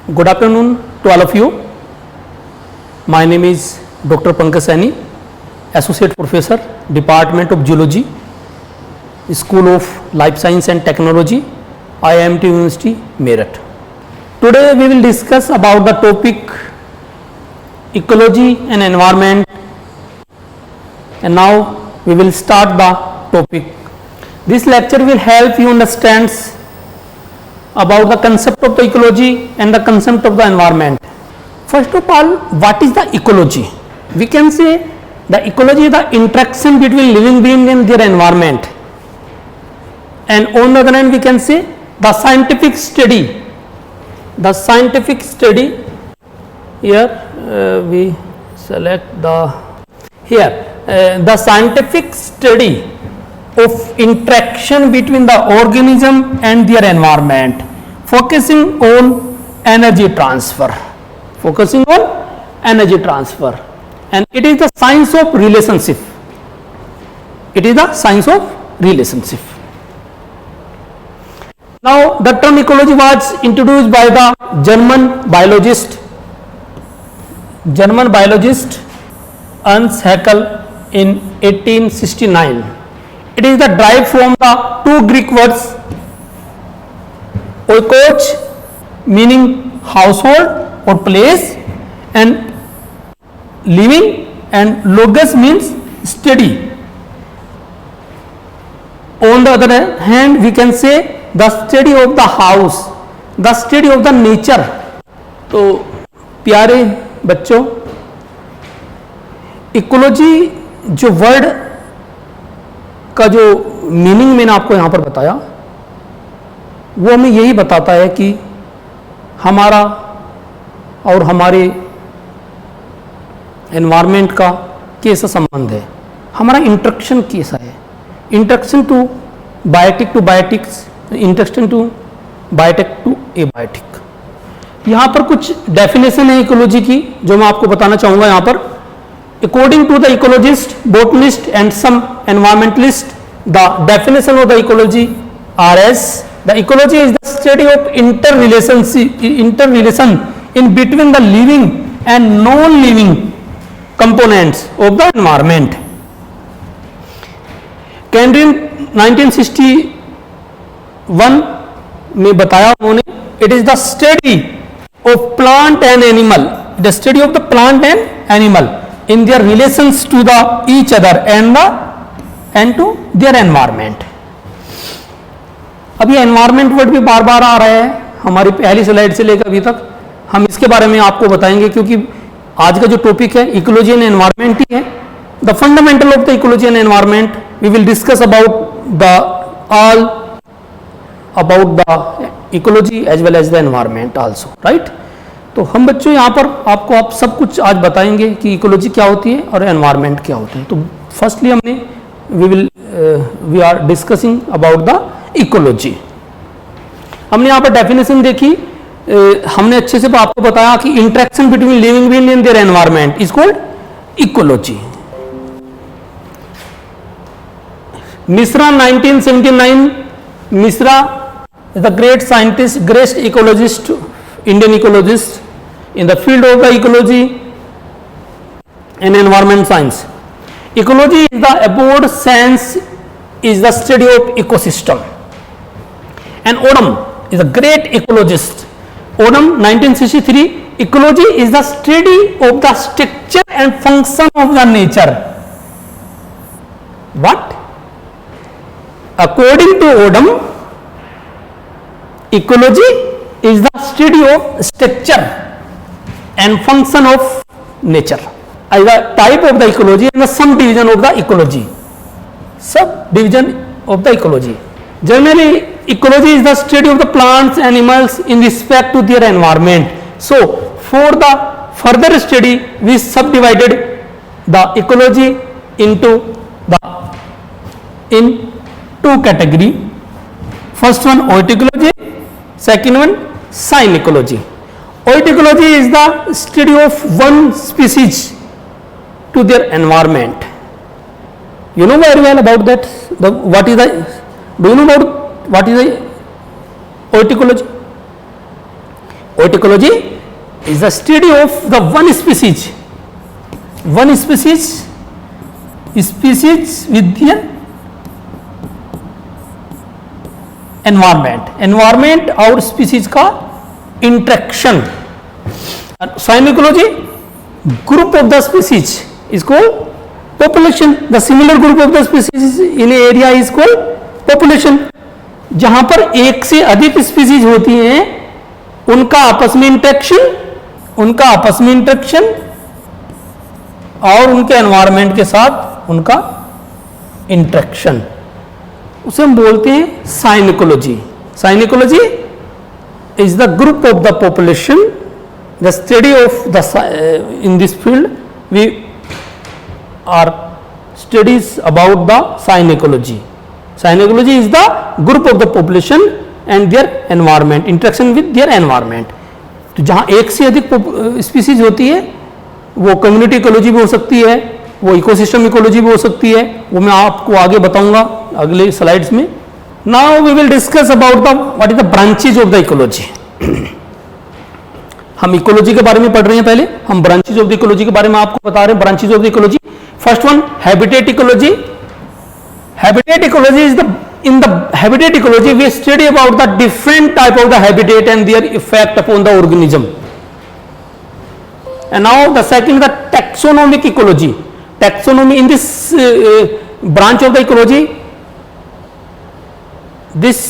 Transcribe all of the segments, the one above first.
Good afternoon to all of you. My name is Dr. Pankaj Saini, Associate Professor, Department of Geology, School of Life Science and Technology, IIMT University, Meerut. Today we will discuss about the topic ecology and environment, and now we will start the topic. This lecture will help you understand about the concept of the ecology and the concept of the environment. First of all, what is the ecology? We can say the ecology is the interaction between living beings and their environment, and on the other hand we can say the scientific study. The scientific study, here we select the the scientific study of interaction between the organism and their environment, focusing on energy transfer, and it is the science of relationship. Now the term ecology was introduced by the German biologist Ernst Haeckel in 1869. It is derived from the two Greek words, oikos meaning household or place and living, and logos means study. On the other hand we can say the study of the house, the study of the nature. तो प्यारे बच्चों, ecology जो word का जो meaning मैंने आपको यहाँ पर बताया वो हमें यही बताता है कि हमारा और हमारे एनवायरनमेंट का कैसा संबंध है, हमारा इंटरेक्शन कैसा है, interaction to biotic to biotics, interaction to biotic to abiotic. यहाँ पर कुछ डेफिनेशन है इकोलॉजी की जो मैं आपको बताना चाहूँगा. यहाँ पर according to the ecologist, botanist and some environmentalist, the definition of the ecology are as: the ecology is the study of interrelation in between the living and non-living components of the environment. कैंड्रिन 1961 में बताया उन्होंने, it is the study of plant and animal, the study of the plant and animal in their relations to the each other and to their environment. अब ये environment word भी बार बार आ रहा है हमारी पहली स्लाइड से लेकर अभी तक. हम इसके बारे में आपको बताएंगे क्योंकि आज का जो टॉपिक है इकोलॉजी एंड एनवायरनमेंट ही है. The fundamental of the ecology and environment, we will discuss about the all about the ecology as well as the environment also, right. तो हम बच्चों यहाँ पर आपको आप सब कुछ आज बताएंगे कि इकोलॉजी क्या होती है और एनवायरनमेंट क्या होता है. तो firstly we are discussing about the ecology. हमने यहाँ पर डेफिनेशन देखी, हमने अच्छे से आपको बताया कि interaction between living being and their environment is called ecology. Mishra 1979, Mishra is the great scientist, great ecologist, Indian ecologist in the field of the ecology and environment science. Ecology is the abode science, is the study of ecosystem. And Odom is a great ecologist. Odom 1963, ecology is the study of the structure and function of the nature. What? According to Odom, ecology is the study of structure and function of nature. As a type of the ecology and the subdivision of the ecology. Generally, ecology is the study of the plants, animals in respect to their environment. So, for the further study, we subdivided the ecology into two categories. First one, oitecology. Second one, synecology. Oitecology is the study of one species to their environment. You know very well about that. Do you know about what is the oitecology? What ecology is the study of the one species with the environment और species का interaction. Saini ecology, group of the species is called population. The similar group of the species in an area is called population. जहां पर एक से अधिक species होती हैं उनका आपस में इंटरेक्शन और उनके एनवायरनमेंट के साथ उनका इंटरेक्शन, उसे हम बोलते हैं synecology. Synecology is the group of the population. The study of the in this field we are studies about the synecology. Synecology is the group of the population and their environment, interaction with their environment. तो जहां एक से अधिक species होती है वो community ecology भी हो सकती है, वो इकोसिस्टम इकोलॉजी भी हो सकती है. वो मैं आपको आगे बताऊंगा अगले स्लाइड्स में. Now we will discuss about the what is the branches of the ecology. हम इकोलॉजी के बारे में पढ़ रहे हैं, पहले हम ब्रांचेज ऑफ द इकोलॉजी के बारे में आपको बता रहे हैं. Branches of the ecology, first one habitat ecology. Habitat ecology is in the habitat ecology we study about the different type of the habitat and their effect upon the organism. And now the second is the taxonomic ecology. Taxonomy in this branch of the ecology, this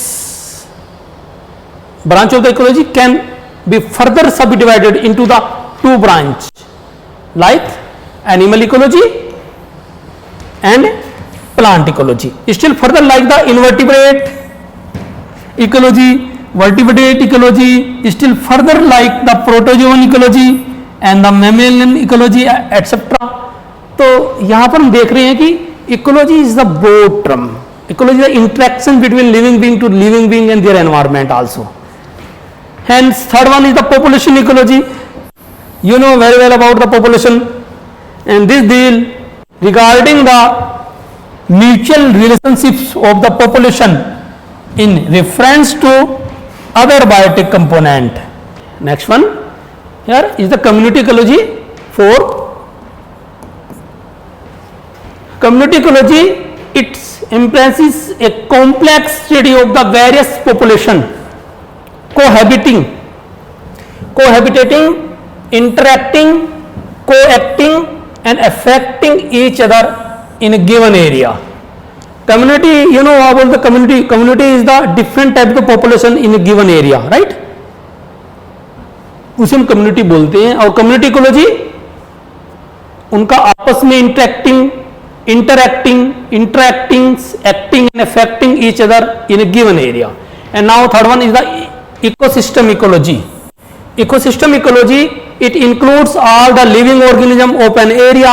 branch of the ecology can be further subdivided into the two branch like animal ecology and plant ecology. Still further like the invertebrate ecology, vertebrate ecology, still further like the protozoan ecology and the mammalian ecology etc. तो यहाँ पर हम देख रहे हैं कि ecology is the broad term. Ecology is the interaction between living being to living being and their environment also. Hence third one is the population ecology. You know very well about the population, and this deal regarding the mutual relationships of the population in reference to other biotic component. Next one here is the community ecology. For community ecology, it embraces a complex study of the various population cohabitating, interacting, coacting and affecting each other in a given area. Community, you know about the community is the different type of population in a given area, right? उसे हम community बोलते हैं. और community ecology उनका आपस में interacting, acting and affecting each other in a given area. And now third one is the ecosystem ecology. Ecosystem ecology, it includes all the living organism of an area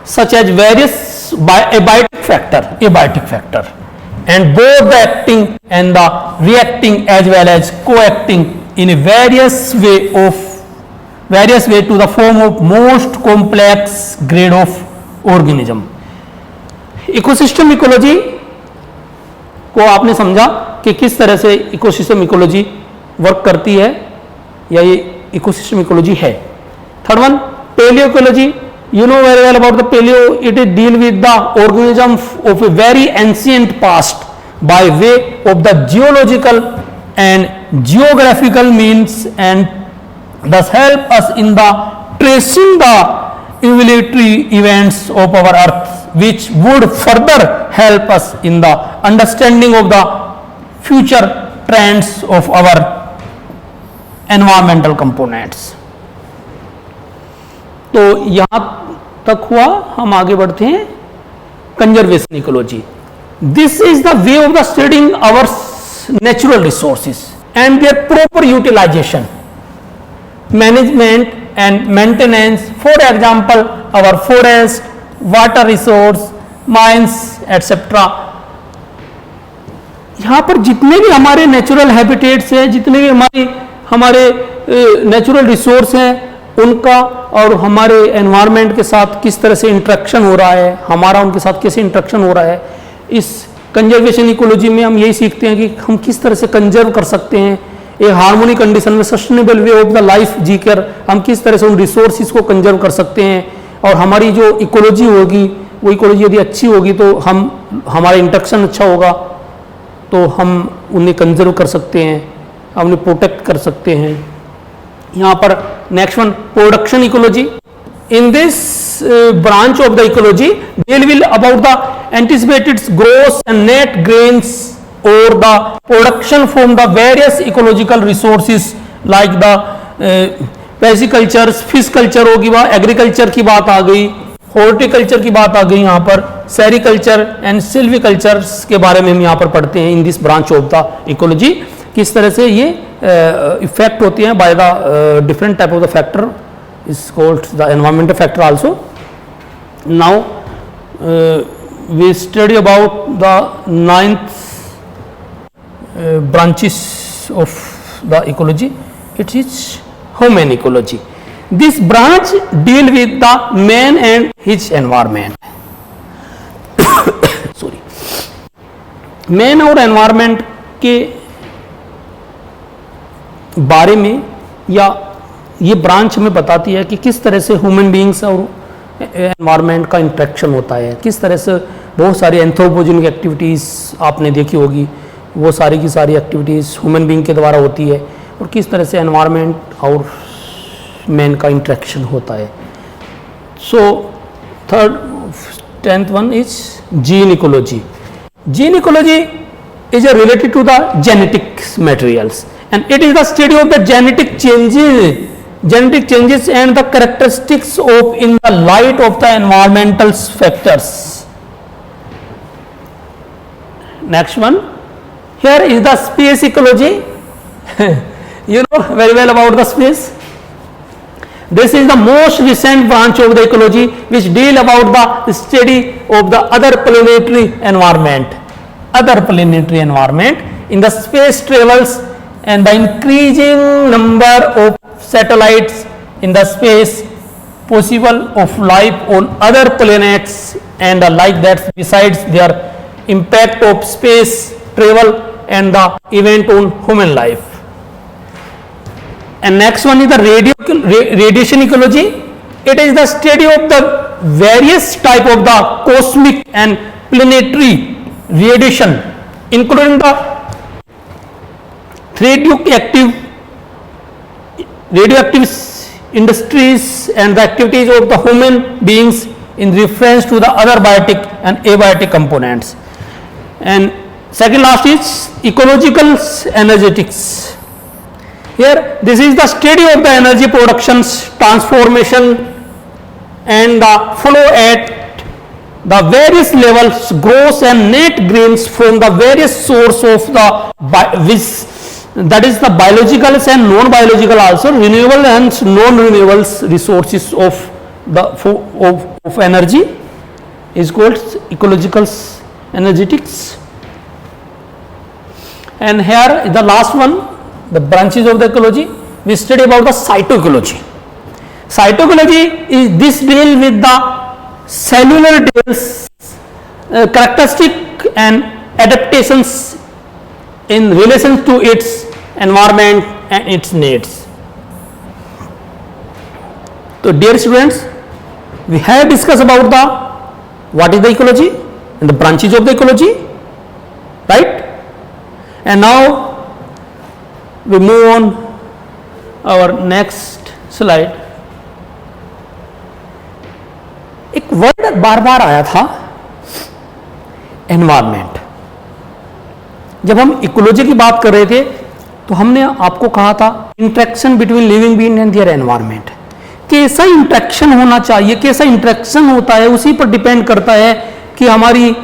such as various abiotic factor and both the acting and the reacting as well as coacting in a various way to the form of most complex grade of organism. Ecosystem ecology को आपने समझा कि किस तरह से ecosystem ecology work करती है या ये इकोसिस्टम इकोलॉजी है. Third one paleo ecology. You know very well about the paleo. It is deal with the organism of a very ancient past by way of the geological and geographical means and thus help us in the tracing the evolutionary events of our earth, which would further help us in the understanding of the future trends of our environmental components. तो यहां तक हुआ. हम आगे बढ़ते हैं conservation ecology. This is the way of the studying our natural resources and their proper utilization, management and maintenance. For example our forest, water resource, mines etcetera. यहां पर जितने भी हमारे नेचुरल हैबिटेट्स हैं, जितने भी हमारे नेचुरल रिसोर्स हैं, उनका और हमारे एनवायरनमेंट के साथ किस तरह से इंटरेक्शन हो रहा है, हमारा उनके साथ कैसे इंटरेक्शन हो रहा है. इस कंजर्वेशन इकोलॉजी में हम यही सीखते हैं कि हम किस तरह से कंजर्व कर सकते हैं एक हार्मोनी कंडीशन में sustainable way of the life जीकर हम किस तरह से उन रिसोर्सेज को कंजर्व कर सकते हैं, और हमारी जो इकोलॉजी होगी वो इकोलॉजी यदि अच्छी होगी तो हमारा इंटरेक्शन अच्छा होगा, तो हम उन्हें कंजर्व कर सकते हैं, हम उन्हें प्रोटेक्ट कर सकते हैं। यहाँ पर next one, production ecology. In this branch of the ecology deal will about the anticipated growth and net gains or the production from the various ecological resources like the pisciculture, fish culture होगी, वह agriculture की बात आ गई, horticulture की बात आ गई, यहाँ पर सेरिकल्चर एंड सिल्विकल्चर के बारे में हम यहाँ पर पढ़ते हैं in this branch of the ecology, किस तरह से ये इफेक्ट होती हैं by the different type of the factor is called the environmental factor also. Now we study about the ninth branches of the ecology. It is human ecology. This branch deal with the man and his environment. Sorry. Man और environment के बारे में या ये branch हमें बताती है कि किस तरह से ह्यूमन बीइंग्स और एनवायरनमेंट का इंटरेक्शन होता है, किस तरह से बहुत सारी एंथ्रोपोजेनिक एक्टिविटीज़ आपने देखी होगी, वो सारी की सारी एक्टिविटीज़ ह्यूमन बीइंग के द्वारा होती है, और किस तरह से एनवायरनमेंट और मैन का इंटरेक्शन होता है। So tenth one is gene ecology. Gene ecology is related to the genetic materials, and it is the study of the genetic changes and the characteristics of in the light of the environmental factors. Next one, here is the space ecology. You know very well about the space. This is the most recent branch of the ecology which deal about the study of the other planetary environment in the space travels and the increasing number of satellites in the space possible of life on other planets and like that, besides their impact of space travel and the event on human life. And next one is the radiation ecology. It is the study of the various type of the cosmic and planetary radiation, including the radioactive industries and the activities of the human beings in reference to the other biotic and abiotic components. And second last is ecological energetics. Here this is the study of the energy productions, transformation and the flow at the various levels, gross and net gains from the various source of the that is the biological and non-biological also, renewable and non-renewable resources of the of energy is called ecological energetics. And here the last one, the branches of the ecology, we study about the cytoecology. Cytoecology is this deal with the cellular details, characteristic and adaptations in relation to its environment and its needs. So dear students, we have discussed about the what is the ecology and the branches of the ecology, right? And now we move on our next slide. एक word बार बार आया था, environment. जब हम ecology की बात कर रहे थे तो हमने आपको कहा था interaction between living being and their environment. कैसा इंटरेक्शन होना चाहिए, कैसा इंटरेक्शन होता है, उसी पर डिपेंड करता है कि हमारी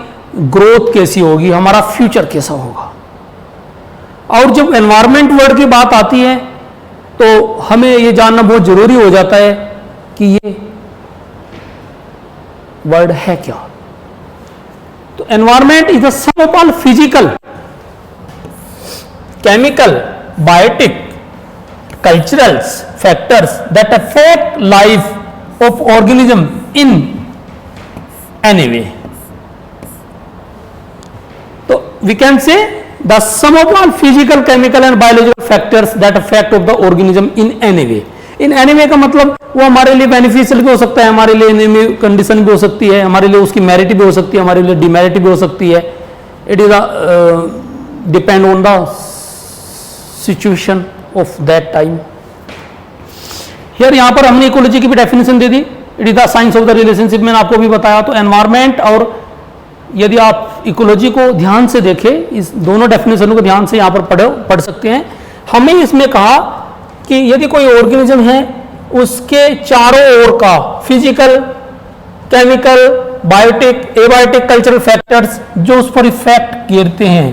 ग्रोथ कैसी होगी, हमारा फ्यूचर कैसा होगा. और जब एनवायरमेंट वर्ड की बात आती है तो हमें ये जानना बहुत जरूरी हो जाता है कि ये वर्ड है क्या. तो environment is the sum of all physical, chemical, biotic, cultural factors that affect life of organism in any way. तो we can say the sum of all physical, chemical and biological factors that affect of the organism in any way. In any way का मतलब वो हमारे लिए beneficial भी हो सकता है, हमारे लिए एनिमी कंडीशन भी हो सकती है, हमारे लिए उसकी मेरिट भी हो सकती है, हमारे लिए डिमेरिट भी हो सकती है। It is depend on the situation of that time. Here यहां पर हमने इकोलॉजी की भी definition they the. It is the science of the relationship, मैंने आपको भी बताया। तो एनवायरमेंट, और यदि आप इकोलॉजी को ध्यान से देखें, इस दोनों डेफिनेशनों को ध्यान से यहां पर पढ़ सकते हैं। हमें इसमें कहा कि यदि कोई ऑर्गेनिज्म है, उसके चारों ओर का physical, chemical, biotic, abiotic, cultural factors जो उस पर इफेक्ट गिरते हैं,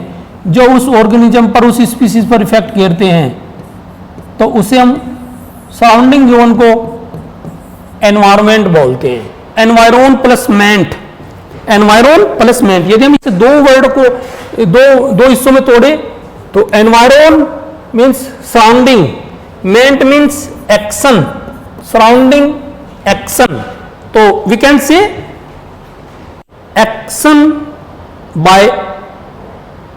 जो उस ऑर्गेनिज्म पर, उस स्पीसीज पर इफेक्ट गिरते हैं, तो उसे हम सराउंडिंग जोन को एनवायरमेंट बोलते हैं। एनवायरन प्लस मेंट, एनवायरन प्लस मेंट। यदि हम इसे दो वर्ड को दो हिस्सों में तोड़े तो environ means surrounding, ment means action, surrounding action. तो we can say action by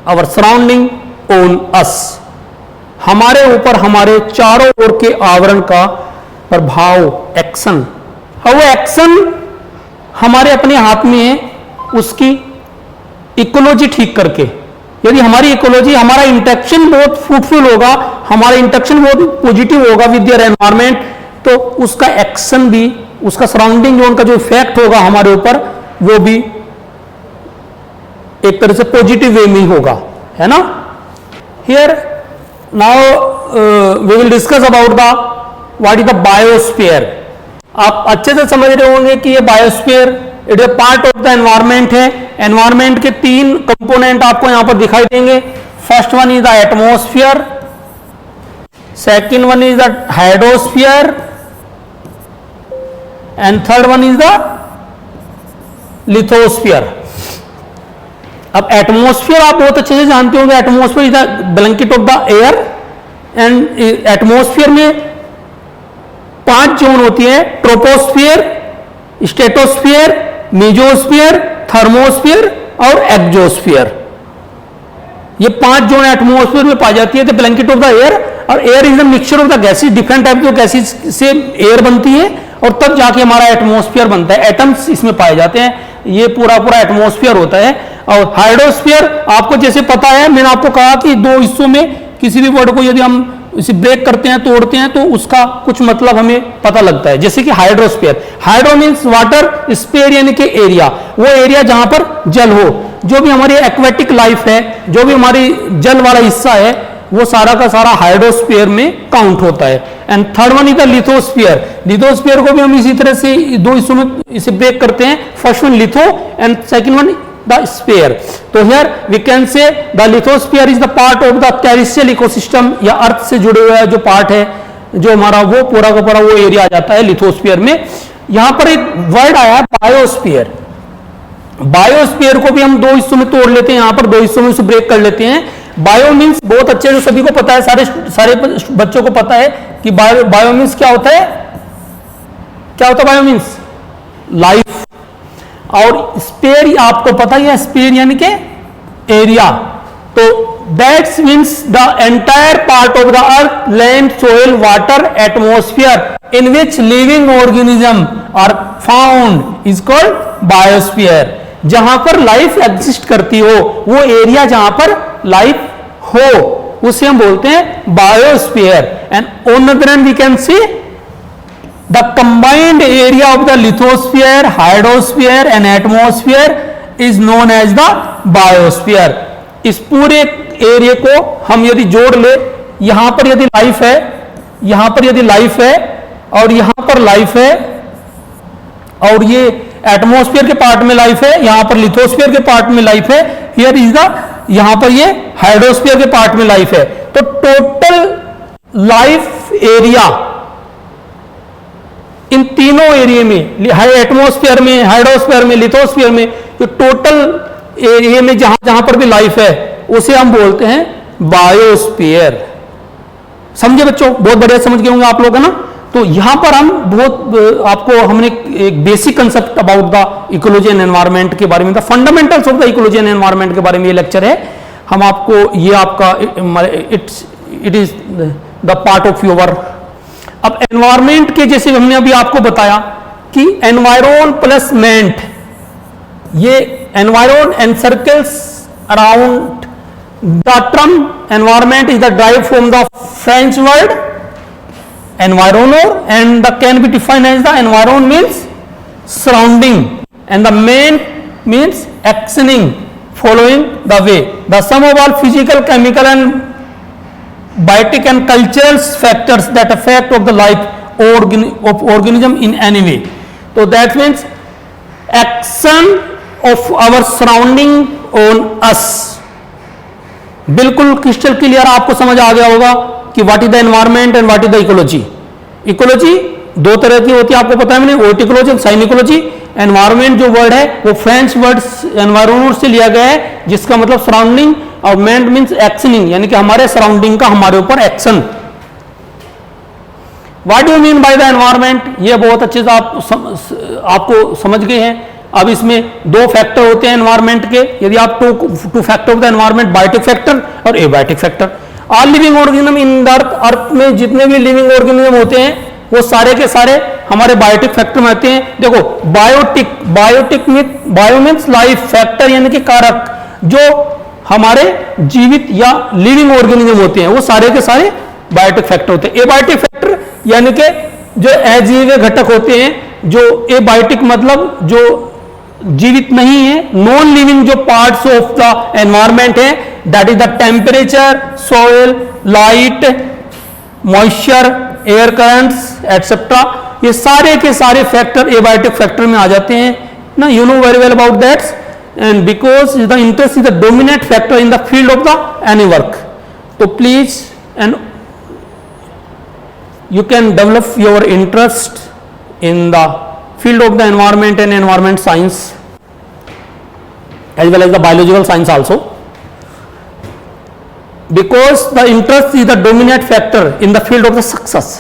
our surrounding on us, हमारे ऊपर हमारे चारों ओर के आवरण का प्रभाव, एक्शन। और वो एक्शन हमारे अपने हाथ में है, उसकी इकोलॉजी ठीक करके। यदि हमारी इकोलॉजी, हमारा इंटरेक्शन बहुत फ्रूटफुल होगा, हमारा इंटरेक्शन बहुत पॉजिटिव होगा विद देयर एनवायरमेंट, तो उसका एक्शन भी, उसका सराउंडिंग जोन का जो इफेक्ट होगा हमारे ऊपर, वो भी एक तरह से पॉजिटिव वे में होगा, है ना। Here now we will discuss about the what is the biosphere. आप अच्छे से समझ रहे होंगे कि ये biosphere it is part of the environment है। एनवायरमेंट के तीन कंपोनेंट आपको यहां पर दिखाई देंगे। First one is the atmosphere, second one is the hydrosphere and third one is the lithosphere. अब एटमॉस्फेयर आप बहुत अच्छे से जानते होंगे, atmosphere is the blanket of the air, and atmosphere में 5 जोन होती है, ट्रोपोस्फीयर, स्ट्रेटोस्फीयर, मेसोस्फीयर, थर्मोस्फीयर और एक्सोस्फीयर। ये 5 जोन एटमॉस्फेयर में पाई जाती है, the blanket of the air. और air is the mixture of the gases, different type of gases से एयर बनती है और तब जाके हमारा एटमॉस्फेयर बनता है। एटम्स इसमें पाए जाते हैं, ये पूरा एटमॉस्फेयर होता है। और हाइड्रोस्फीयर आपको जैसे पता है, मैंने आपको कहा कि 2 हिस्सों में किसी भी वर्ड को यदि हम इसे ब्रेक करते हैं, तोड़ते हैं, तो उसका कुछ मतलब हमें पता लगता है। जैसे कि hydrosphere, hydro means water, sphere यानी कि एरिया, वो एरिया जहां पर जल हो। जो भी हमारी एक्वेटिक लाइफ है, जो भी हमारी जल वाला हिस्सा है, वो सारा का सारा हाइड्रोस्फीयर में काउंट होता है। And third one is the lithosphere. Lithosphere को भी हम इसी तरह से 2 हिस्सों में इसे ब्रेक करते हैं। First one litho and second one the sphere. तो here we can say the lithosphere is the part of the terrestrial ecosystem, या अर्थ से जुड़े हुए जो पार्ट है, जो हमारा वो पूरा का पूरा वो एरिया आ जाता है लिथोस्फीयर में। यहां पर एक वर्ड आया बायोस्फीयर। बायोस्फीयर को भी हम 2 हिस्सों में तोड़ लेते हैं, यहां पर 2 हिस्सों में उसे ब्रेक कर लेते हैं। बायो मीन्स बहुत अच्छे, जो सभी को पता है, सारे बच्चों को पता है कि बायो मीन्स क्या होता है, क्या होता है बायो मीन्स लाइफ। और स्पेयर आपको पता ही है, स्पेयर यानी कि एरिया। तो that's means the entire part of the earth, land, soil, water, atmosphere in which living organism are found is called biosphere. जहां पर लाइफ एग्जिस्ट करती हो, वो एरिया जहां पर लाइफ हो, उसे हम बोलते हैं biosphere. And on the other hand we can see the combined area of the lithosphere, hydrosphere and atmosphere is known as the biosphere। इस पूरे एरिया को हम यदि जोड़ ले, यहां पर यदि लाइफ है, यहां पर यदि लाइफ है, और यहां पर लाइफ है, और ये एटमॉस्फेयर के पार्ट में लाइफ है, यहां पर लिथोस्फीयर के पार्ट में लाइफ है, हियर इज द, यहां पर ये हाइड्रोस्फीयर के पार्ट में लाइफ है। तो टोटल लाइफ एरिया इन तीनों एरिया में, एटमॉस्फेयर में, हाइड्रोस्फीयर में, लिथोस्फीयर में, जो टोटल एरिया में जहां जहां पर भी लाइफ है, उसे हम बोलते हैं बायोस्फीयर। समझे बच्चों? बहुत बढ़िया समझ गए होंगे आप लोग, है ना। तो यहां पर हम बहुत आपको हमने एक basic concept about the ecology and environment के बारे में, the fundamentals of the ecology and environment के बारे में ये लेक्चर है। हम आपको ये आपका it is the part of your. अब एनवायरमेंट के जैसे हमने अभी आपको बताया कि एनवायरन प्लस मेंट, ये environ and circles around the term environment is the drive from the French word environor and the can be defined as the environ means surrounding and the main means actioning following the way the sum of all physical, chemical and biotic and cultural factors that affect of the life of organism in any way. So that means action of our surrounding on us. बिल्कुल crystal clear आपको समझ आ गया होगा कि what is the environment and what is the ecology. Ecology दो तरह की होती है, आपको पता है मैंने, ओर्टिकोलॉजी और साइनिकोलॉजी। एनवायरमेंट जो वर्ड है वो फ्रेंच वर्ड एनवायरमेंट से लिया गया है, जिसका मतलब सराउंडिंग, और मेंट मींस एक्शनिंग, यानी कि हमारे सराउंडिंग का हमारे ऊपर action. What do mean by the environment, ये बहुत अच्छे से आपको समझ गए हैं। अब इसमें दो फैक्टर होते हैं एनवायरमेंट के, यदि आप two factor of the environment, biotic factor और abiotic factor. All living organism in the earth में जितने भी लिविंग ऑर्गेनिज्म होते हैं वो सारे के सारे हमारे बायोटिक फैक्टर में आते हैं। देखो biotic bio means life, factor यानी कि कारक, जो हमारे जीवित या लिविंग ऑर्गेनिज्म होते हैं वो सारे के सारे बायोटिक फैक्टर होते हैं। एबायोटिक फैक्टर यानी कि जो अजीव घटक होते हैं, जो एबायोटिक मतलब जो जीवित नहीं है, नॉन लिविंग जो पार्ट्स ऑफ द एनवायरमेंट है, that is the temperature, soil, light, moisture, air currents etcetera, ये सारे के सारे फैक्टर एबायोटिक फैक्टर में आ जाते हैं ना। You know very well about that, and because the interest is the dominant factor in the field of the any work. तो please and you can develop your interest in the field of the environment and environment science as well as the biological science also, because the interest is the dominant factor in the field of the success.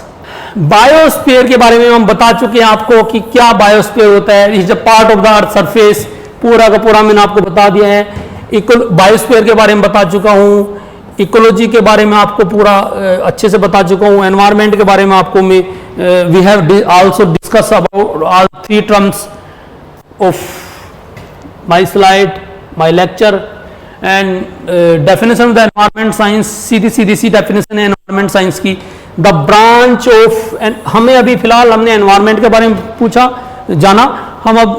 Biosphere के बारे में हम बता चुके हैं आपको कि क्या बायोस्फीयर होता है। Is a part of the earth surface, पूरा का पूरा मैंने आपको बता दिया है। बायोस्फीयर के बारे में बता चुका हूँ, इकोलॉजी के बारे में आपको पूरा अच्छे से बता चुका हूँ, एनवायरनमेंट के बारे में आपको we have also discuss about all three terms of my slide, my lecture and definition of the environment science. सीधी सी डेफिनेशन है एनवायरनमेंट साइंस की, द ब्रांच ऑफ, हमें अभी फिलहाल हमने एनवायरनमेंट के बारे में पूछा जाना, हम अब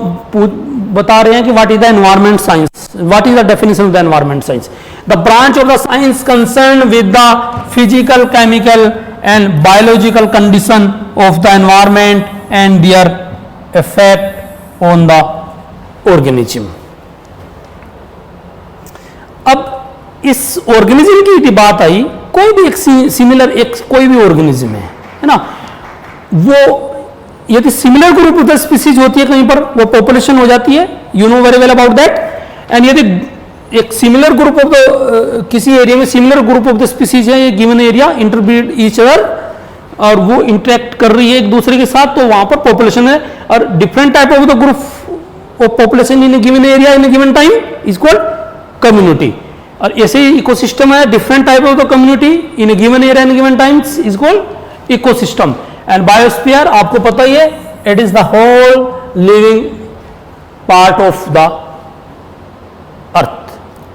बता रहे हैं कि what is the environment science, what is the definition of the environment science. The branch of the science concerned with the physical, chemical and biological condition of the environment and their effect on the organism. अब इस organism की यदि बात आई, कोई भी एक similar एक कोई भी ऑर्गेनिज्म है ना, वो यदि similar group of the species होती है कहीं पर, वो पॉपुलेशन हो जाती है। You know very well about that. And यदि एक सिमिलर ग्रुप ऑफ द किसी एरिया में similar group of the species है, ये given area interbreed each other, और वो इंटरेक्ट कर रही है एक दूसरे के साथ, तो वहां पर पॉपुलेशन है। और different type of the group of population in a given area in a given time is called community. और ऐसे ही इकोसिस्टम है, different type of the community in a given area in given time is called ecosystem. And biosphere आपको पता ही है, it is the whole living part of the earth,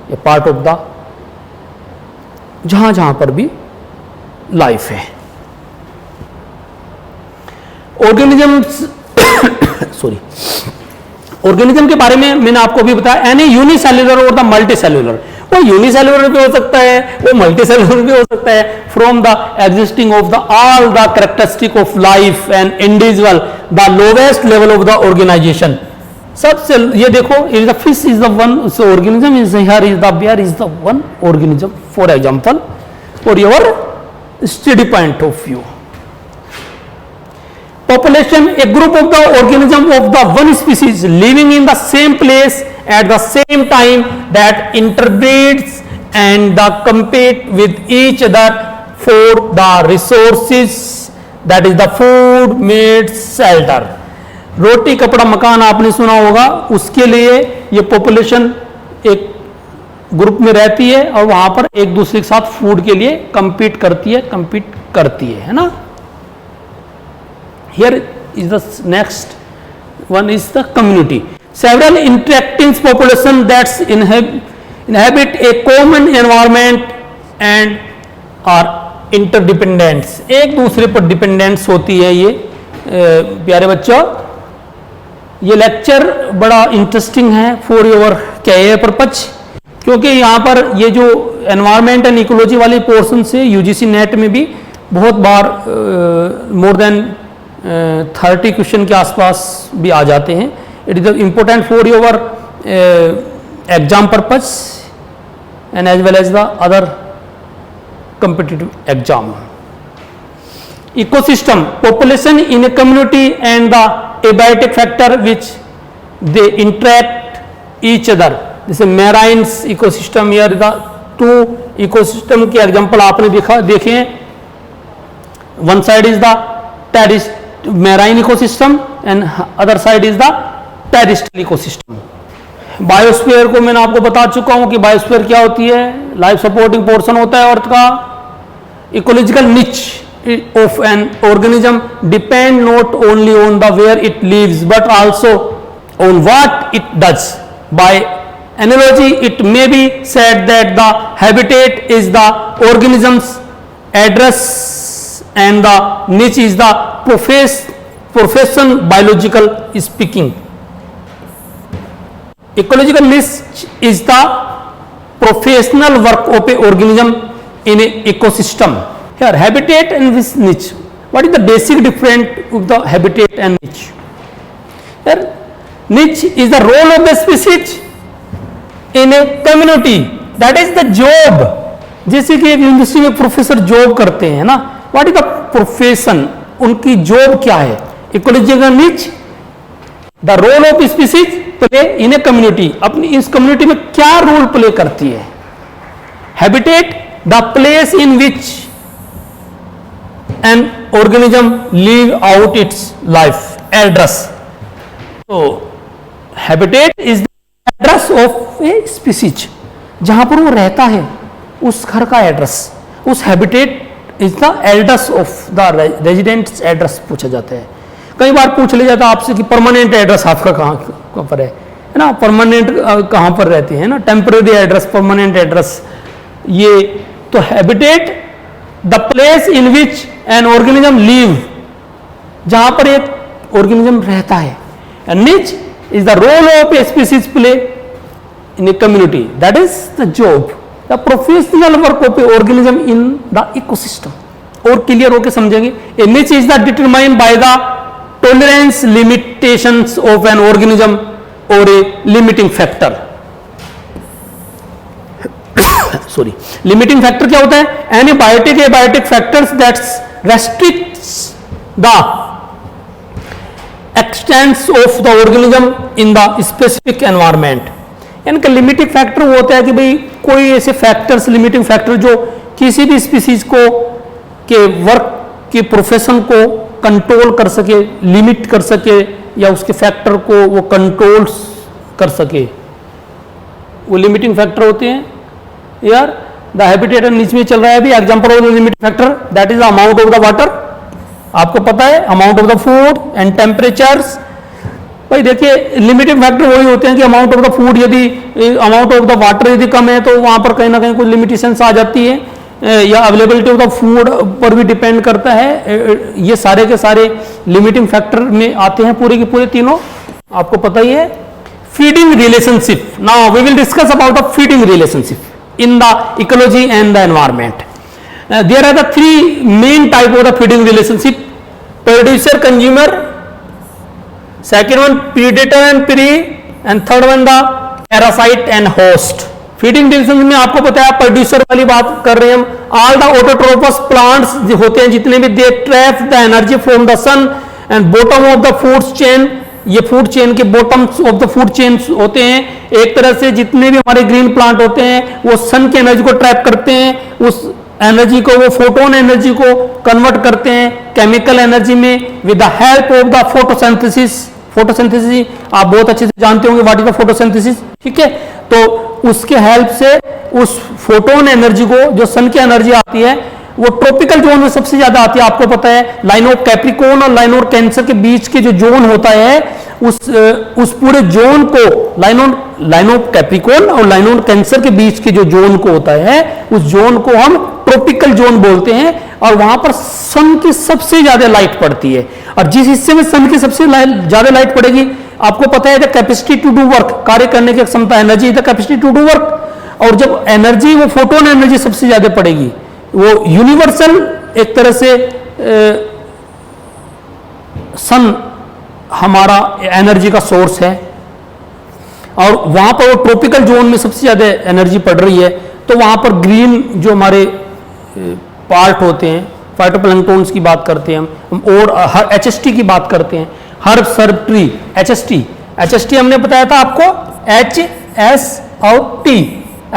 ये part of the जहां जहां पर भी लाइफ है। ऑर्गेनिजम्स सॉरी, ऑर्गेनिज्म के बारे में मैंने आपको भी बताया, एनी यूनिसेल्युलर और द मल्टी सेल्युलर। वो यूनिसेल्युलर भी हो सकता है, वो मल्टी सेल्युलर भी हो सकता है। From the existing of the all the characteristic of life and individual the lowest level of the organization. सबसे ये देखो, is the fish is the one organism, is here is the bear is the one organism for example for your study point of view. Population, a group of the organism of the one species living in the same place at the same time that interbreeds and compete with each other for the resources, that is the food, meat, shelter. रोटी कपड़ा मकान आपने सुना होगा, उसके लिए ये population एक group में रहती है और वहां पर एक दूसरे के साथ फूड के लिए compete करती है ना. Here is the next one is the community. Several interacting population that inhabit a common environment and are interdependents. एक दूसरे पर डिपेंडेंस होती है ये प्यारे बच्चों. ये लेक्चर बड़ा इंटरेस्टिंग है फॉर योर कैरियर पर्पज, क्योंकि यहाँ पर ये जो एनवायरमेंट एंड इकोलॉजी वाली पोर्शन से यूजीसी नेट में भी बहुत बार मोर देन 30 क्वेश्चन के आसपास भी आ जाते हैं. It is important for your exam purpose and as well as the other competitive exam. Ecosystem, population in a community and the abiotic factor which they interact each other. जैसे marine ecosystem, here the two ecosystem के example आपने देखे हैं. One side is the marine ecosystem and other side is the terrestrial ecosystem. Biosphere को मैंने आपको बता चुका हूं कि बायोस्फीयर क्या होती है. लाइफ सपोर्टिंग पोर्शन होता है अर्थ का. Ecological niche of an organism depend not only on the where it lives but also on what it does. By analogy it may be said that the habitat is the organism's address and the niche is the profession biological speaking. Ecological niche is the professional work of a organism in a ecosystem. Here, habitat and this niche. What is the basic difference of the habitat and niche? Here, niche is the role of the species in a community. That is the job. जैसे कि एक university में professor job करते हैं ना. What is the profession? उनकी job क्या है? Ecological niche, the role of species play in a community. अपनी इस कम्युनिटी में क्या रोल प्ले करती है. Habitat, the place in which an organism live out its life. Address, तो habitat is the address of a species. जहां पर वो रहता है उस घर का एड्रेस. उस habitat is the address of the residents. Address पूछा जाता है. कई बार पूछ लिया जाता है आपसे कि परमानेंट एड्रेस आपका कहाँ पर है ना. परमानेंट कहाँ पर रहते हैं ना. Temporary address, permanent address. ये तो habitat, the place in which an organism live, जहां पर एक ऑर्गेनिज्म रहता है. And niche is the role of a species play in a community. That is the job, the professional work of a organism in the ecosystem. और clear होकर समझेंगे. A niche is the determined by the tolerance limitations of an organism or a limiting factor. Sorry, limiting factor क्या होता है? Any biotic abiotic factors that restricts the extents of the organism in the specific environment. इनका limiting factor वो होता है कि भाई कोई ऐसे फैक्टर्स, लिमिटिंग फैक्टर जो किसी भी स्पीसीज को के वर्क के प्रोफेशन को कंट्रोल कर सके, लिमिट कर सके, या उसके फैक्टर को वो कंट्रोल कर सके, वो लिमिटिंग फैक्टर होते हैं. यार द हैबिटेट एंड निच में चल रहा है अभी. Example of the limiting factor, that is the amount of the water. आपको पता है amount of the food and temperatures. भाई देखिए लिमिटिंग फैक्टर वही होते हैं कि अमाउंट ऑफ द फूड, यदि अमाउंट ऑफ द वाटर यदि कम है तो वहां पर कहीं ना कहीं कुछ लिमिटेशंस आ जाती है, या अवेलेबिलिटी ऑफ द फूड पर भी डिपेंड करता है. ये सारे के सारे लिमिटिंग फैक्टर में आते हैं पूरे के पूरे तीनों. आपको पता ही है. Feeding relationship. Now we will discuss about the feeding relationship in the ecology and the environment. There are the three main type of the feeding relationship. Producer consumer, second one predator and prey, and third one the parasite and host. Feeding relationship में आपको पता है, producer वाली बात कर रहे हैं हम. ऑल द ऑटोट्रोफस प्लांट्स होते हैं जितने भी, they trap the energy from the sun and bottom of the food chain. ये फूड चेन के bottoms of the food chain होते हैं. एक तरह से जितने भी हमारे ग्रीन प्लांट होते हैं वो सन की एनर्जी को ट्रैप करते हैं. उस एनर्जी को, वो फोटोन एनर्जी को कन्वर्ट करते हैं केमिकल एनर्जी में with the help of the photosynthesis. Photosynthesis आप बहुत अच्छे से जानते होंगे, व्हाट इज द फोटोसिंथेसिस. ठीक है, तो उसके हेल्प से उस फोटोन एनर्जी को, जो सन की एनर्जी आती है, वो ट्रॉपिकल जोन में सबसे ज्यादा आती है। आपको पता है लाइन ऑफ कैप्रिकॉर्न और लाइन ऑफ कैंसर के बीच के जो जोन होता है, उस पूरे जोन को लाइन ऑफ कैप्रिकॉर्न और लाइन ऑफ कैंसर के बीच के जो जोन को होता है, उस जोन को हम ट्रॉपिकल जोन बोलते हैं। और वहां पर सन की सबसे ज्यादा लाइट पड़ती है। और जिस हिस्से में सन की सबसे ज्यादा लाइट पड़ेगी, आपको पता है the capacity to do work, कार्य करने की क्षमता, energy the capacity to do work. और जब एनर्जी, वो फोटोन एनर्जी सबसे ज्यादा पड़ेगी, वो यूनिवर्सल एक तरह से सन हमारा एनर्जी का सोर्स है, और वहां पर वो ट्रॉपिकल जोन में सबसे ज्यादा एनर्जी पड़ रही है। तो वहां पर ग्रीन जो हमारे पार्ट होते हैं, फाइटोप्लैंक्टन्स की बात करते हैं हम, और हर HST की बात करते हैं, हर्ब सर्ब ट्री, HST हमने बताया था आपको, HS और T,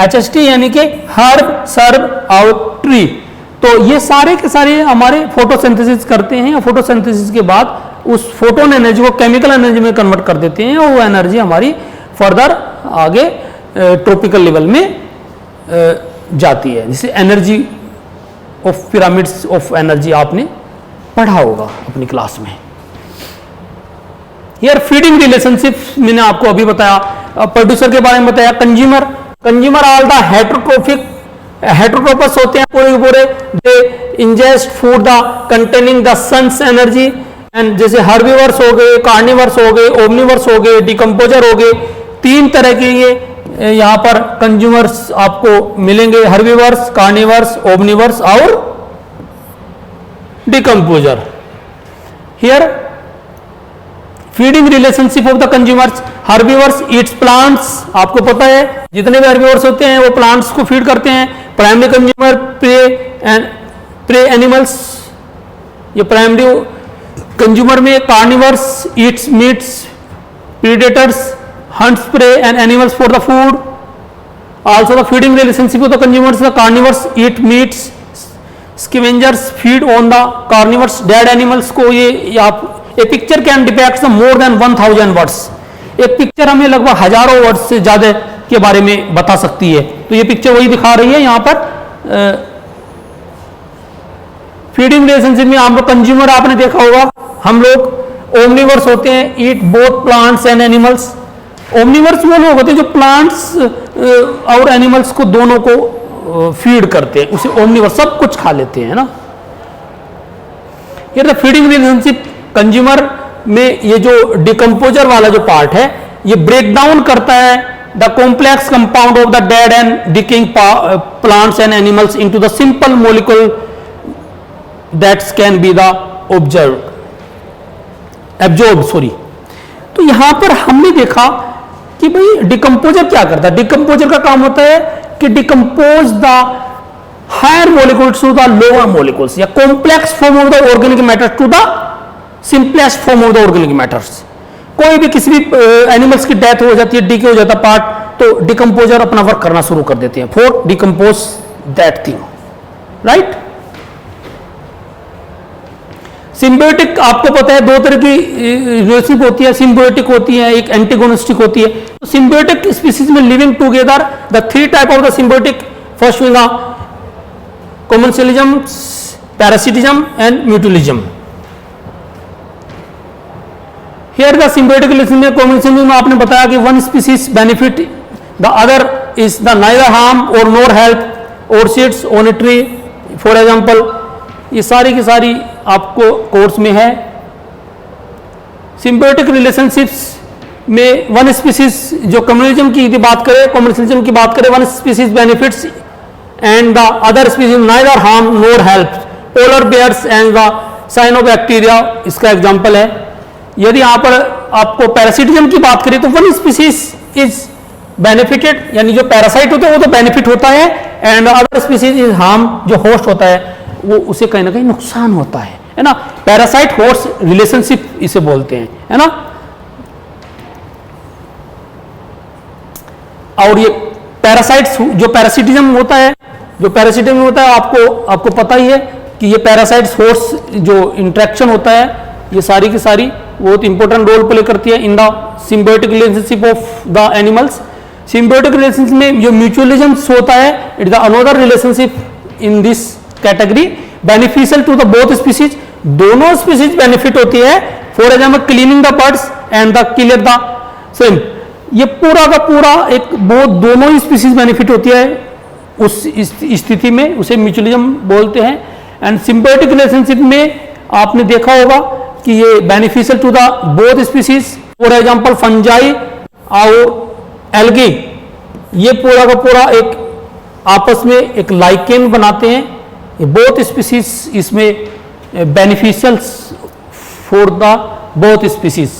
HST यानी कि हर्ब सर्ब और ट्री। तो ये सारे के सारे हमारे फोटोसिंथेसिस करते हैं, और फोटोसिंथेसिस के बाद उस फोटोन एनर्जी को केमिकल एनर्जी में कन्वर्ट कर देते हैं, और वो एनर्जी हमारी फर्दर आगे ट्रॉपिकल लेवल में जाती है, जिसे energy of pyramids of energy आपने पढ़ा होगा अपनी क्लास में। यार फीडिंग रिलेशनशिप मैंने आपको अभी बताया, प्रोड्यूसर के बारे में बताया, कंज्यूमर ऑल द हेट्रोट्रोपस होते हैं पूरे, they ingest food the containing the sun's energy, and जैसे हर्बीवर्स हो गए, कार्निवर्स हो गए, ओमनिवर्स हो गए, डिकम्पोजर हो गए। 3 तरह के ये यहां पर कंज्यूमर्स आपको मिलेंगे, हर्बीवर्स, कार्निवर्स, ओमनिवर्स और decomposer. Here feeding relationship of the consumers, herbivores Yeats plants, आपको पता है जितने भी हर्बीवर्स होते हैं वो प्लांट्स को फीड करते हैं। प्राइमरी कंज्यूमर प्रे एनिमल्स, ये प्राइमरी कंज्यूमर में। Carnivores Yeats meets, predators hunts prey and animals for the food. Also the feeding relationship of the consumers, the carnivores eat meats, scavengers feed on the carnivores dead animals को ये आप a picture can depict more than 1000 words, एक picture हमें लगभग हजारों words से ज्यादा के बारे में बता सकती है। तो ये पिक्चर वही दिखा रही है यहाँ पर। फीडिंग रिलेशनशिप में आप लोग कंज्यूमर आपने देखा होगा, हम लोग ओमनिवर्स होते हैं, eat both plants and animals. Omniverse वो लोग होते हैं जो प्लांट्स और एनिमल्स को दोनों को फीड करते हैं, उसे ओमनिवर्स, सब कुछ खा लेते हैं ना। ये फीडिंग रिलेशनशिप कंज्यूमर में ये जो डिकम्पोजर वाला जो पार्ट है, ये ब्रेक डाउन करता है the complex compound of the dead and decaying plants and animals into the simple molecule that's can be the absorbed, sorry. तो यहां पर हमने देखा कि भाई डिकम्पोजर क्या करता है। डिकम्पोजर का काम होता है कि decompose the higher molecules to the lower molecules, या complex form of the organic matter to the simplest form of the organic matters. कोई भी किसी भी एनिमल्स की डेथ हो जाती है, डीके हो जाता पार्ट, तो डिकम्पोजर अपना वर्क करना शुरू कर देते हैं for decompose that thing, right. Symbiotic आपको पता है 2 तरह की रिलेशनशिप होती है, सिम्बायोटिक होती है, एक एंटीगोनिस्टिक होती है। तो सिम्बायोटिक स्पीसीज में living together the 3 type of the symbiotic, first will the commensalism, parasitism and mutualism. Here the symbiotic relationship में कॉमेंसलिज्म में आपने बताया कि one species benefit the other is the neither harm और नोर हेल्प और seeds on a tree, for example. ये सारी की सारी आपको कोर्स में है। सिम्बायोटिक रिलेशनशिप्स में वन स्पीसीज, जो कम्युनिज्म की बात करें, कॉमर्शियलिज्म की बात करें, one species benefits and the other species neither harm nor help, polar bears and the cyanobacteria इसका एग्जांपल है। यदि यहां पर आपको पैरासिटिज्म की बात करें तो वन स्पीसीज इज बेनिफिटेड, यानी जो पैरासाइट होता है वो तो बेनिफिट होता है, and other species is harm, जो होस्ट होता है वो उसे कहीं ना कहीं नुकसान होता है ना। पैरासाइट होस्ट रिलेशनशिप इसे बोलते हैं, है ना। और ये पैरासाइट्स जो पैरासिटिज्म होता है, आपको पता ही है कि ये पैरासाइट्स होस्ट जो इंटरेक्शन होता है, ये सारी की सारी बहुत इंपॉर्टेंट रोल प्ले करती है in the symbiotic relationship of the animals. Symbiotic relationship में जो म्यूचुअलिज्म होता है, it is another relationship in this category, beneficial to the both species, दोनों स्पीसीज बेनिफिट होती है। For example cleaning the birds and the clear the same, ये पूरा का पूरा एक बहुत दोनों ही स्पीसीज बेनिफिट होती है उस स्थिति में, उसे म्यूचुअलिज्म बोलते हैं। एंड सिम्बियोटिक रिलेशनशिप में आपने देखा होगा कि ये beneficial to the both species, for example fungi और एल्गी, ये पूरा का पूरा एक आपस में एक लाइकेन बनाते हैं, ये बोथ स्पीसीज इसमें beneficial for the both species.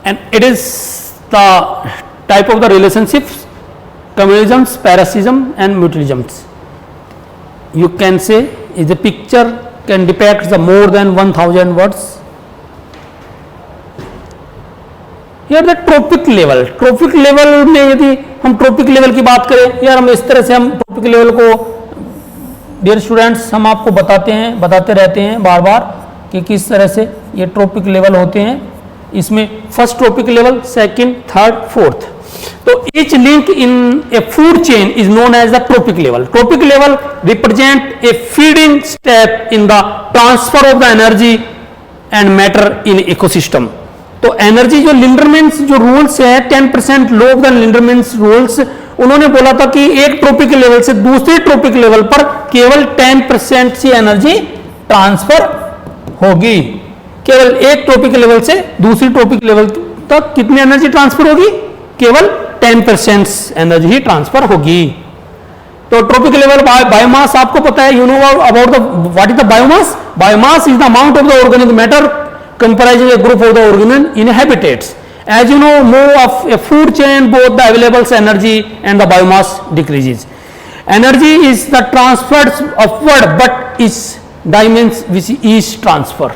And it is the type of the relationships, communisms, parasitism and mutualisms. You can say is a picture can depict the more than 1000 words. Here the tropic level, tropic level में यदि हम tropic level की बात करें, यार हम इस तरह से हम tropic level को dear students हम आपको बताते रहते हैं बार बार कि किस तरह से ये tropic level होते हैं। इसमें first trophic level, second, third, fourth, तो each link in a food chain is known as the trophic level. Trophic level represent a feeding step in the transfer of the energy and matter in ecosystem. तो energy जो लिंडरमैन्स जो rules है 10% लो of the लिंडरमैन्स rules, उन्होंने बोला था कि एक trophic level से दूसरे ट्रोपिक लेवल पर केवल 10% से एनर्जी ट्रांसफर होगी। केवल एक ट्रोपिक लेवल से दूसरी ट्रोपिक लेवल तक कितनी एनर्जी ट्रांसफर होगी? केवल 10% एनर्जी ही ट्रांसफर होगी। तो ट्रोपिक लेवल बायोमास आपको पता है, you know about the what is the biomass? Biomass is the amount of the organic matter comprising a group of the organism in habitats. As you know, more of a food chain, both the available energy and the biomass decreases. Energy is the transferred upward, but its dimensions which is transfer.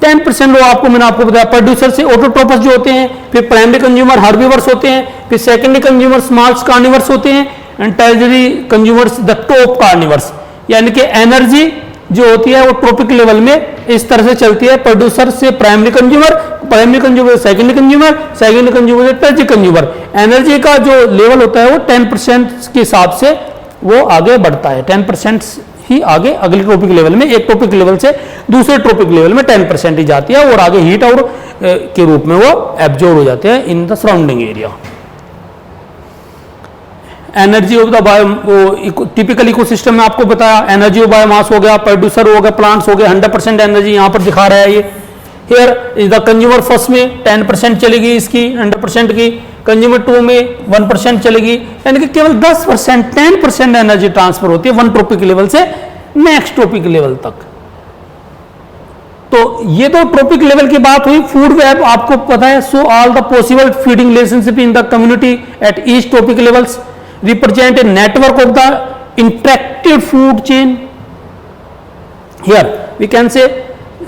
10% वो आपको मैंने आपको बताया producer से ऑटोट्रोपस जो होते हैं, फिर प्राइमरी कंज्यूमर हर्बीवर्स होते हैं, फिर सेकेंडरी कंज्यूमर स्मॉल कार्निवर्स होते हैं and tertiary consumers the top carnivores. यानी कि एनर्जी जो होती है वो ट्रोपिक लेवल में इस तरह से चलती है, प्रोड्यूसर से प्राइमरी कंज्यूमर सेकेंडरी कंज्यूमर से टर्शियरी कंज्यूमर। एनर्जी का जो लेवल होता है वो 10% के हिसाब से वो आगे बढ़ता है, 10% ही आगे अगले ट्रोपिक लेवल में, एक ट्रोपिक लेवल से दूसरे ट्रोपिक लेवल में 10% ही जाती है और आगे हीट और के रूप में वो एब्जॉर्ब हो जाते हैं in the surrounding area. Energy of the bio typical ecosystem में आपको बताया, एनर्जी ऑफ बायोमास हो गया, प्रोड्यूसर हो गया, प्लांट्स हो गए, 100% एनर्जी यहाँ पर दिखा रहा है। ये here is the consumer first में 10% चलेगी इसकी 100% की, कंज्यूमर 2 में 1% चलेगी, यानी कि केवल 10% 10% एनर्जी ट्रांसफर होती है वन ट्रोपिक लेवल से नेक्स्ट ट्रोपिक लेवल तक। तो ये तो ट्रोपिक लेवल की बात हुई। फूड वेब आपको पता है, so all the possible feeding relationship in the community at each trophic levels represent a network of the interactive food chain. Here we can say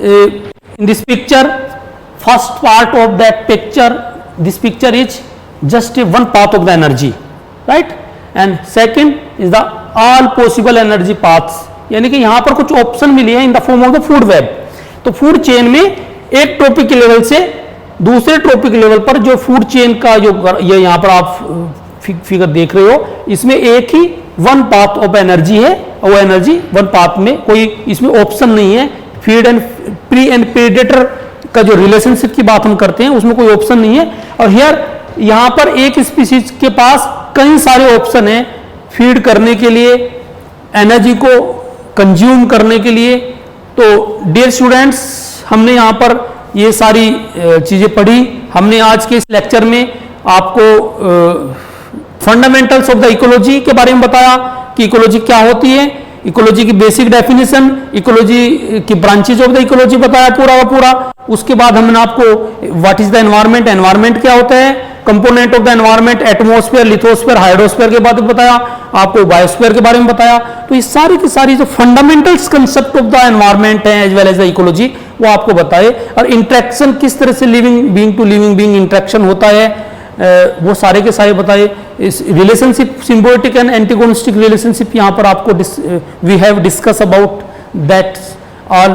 in this picture, first part of that picture, this picture is just a one path of the energy, right? And second is the all possible energy paths, यानी कि यहाँ पर कुछ option मिली है in the form of the food web. तो food chain में एक trophic level से दूसरे ट्रोपिक लेवल पर जो फूड चेन का जो ये यहाँ पर आप फिगर देख रहे हो, इसमें एक ही वन पाथ ऑफ एनर्जी है और वो एनर्जी वन पाथ में कोई इसमें ऑप्शन नहीं है। Feed and prey and predator का जो रिलेशनशिप की बात हम करते हैं उसमें कोई ऑप्शन नहीं है। और हियर यहाँ पर एक स्पीसीज के पास कई सारे ऑप्शन हैं फीड करने के लिए, एनर्जी को कंज्यूम करने के लिए। तो डियर स्टूडेंट्स, हमने यहाँ पर ये सारी चीजें पढ़ी। हमने आज के इस लेक्चर में आपको फंडामेंटल्स ऑफ द इकोलॉजी के बारे में बताया कि इकोलॉजी क्या होती है, इकोलॉजी की बेसिक डेफिनेशन, इकोलॉजी की ब्रांचेज ऑफ द इकोलॉजी बताया पूरा का पूरा। उसके बाद हमने आपको what is the environment, environment क्या होता है, component of the environment, atmosphere, lithosphere, hydrosphere के बारे में बताया, आपको बायोस्फीयर के बारे में बताया। तो ये सारी की सारी जो fundamentals concept of the environment है as well as the ecology वो आपको बताए, और इंटरेक्शन किस तरह से living being to living being interaction होता है वो सारे के सारे बताए। इस relationship symbiotic and antagonistic relationship यहाँ पर आपको we have discuss about that all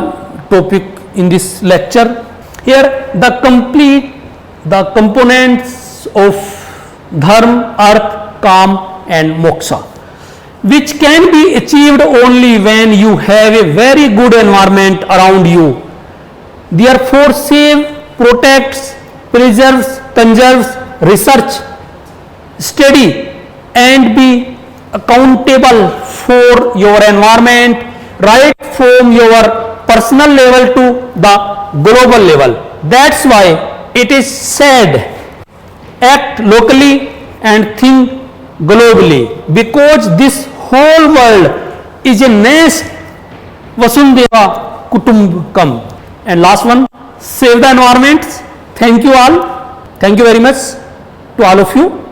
topic in this lecture. Here the complete the components of dharma, arth, kam and moksha, which can be achieved only when you have a very good environment around you. Therefore, save, protects, preserves, conserves, research, study and be accountable for your environment right from your personal level to the global level. That's why it is said, act locally and think globally, because this whole world is a nest Vasundeva Kutumbakam. And last one, save the environment. Thank you all. Thank you very much to all of you.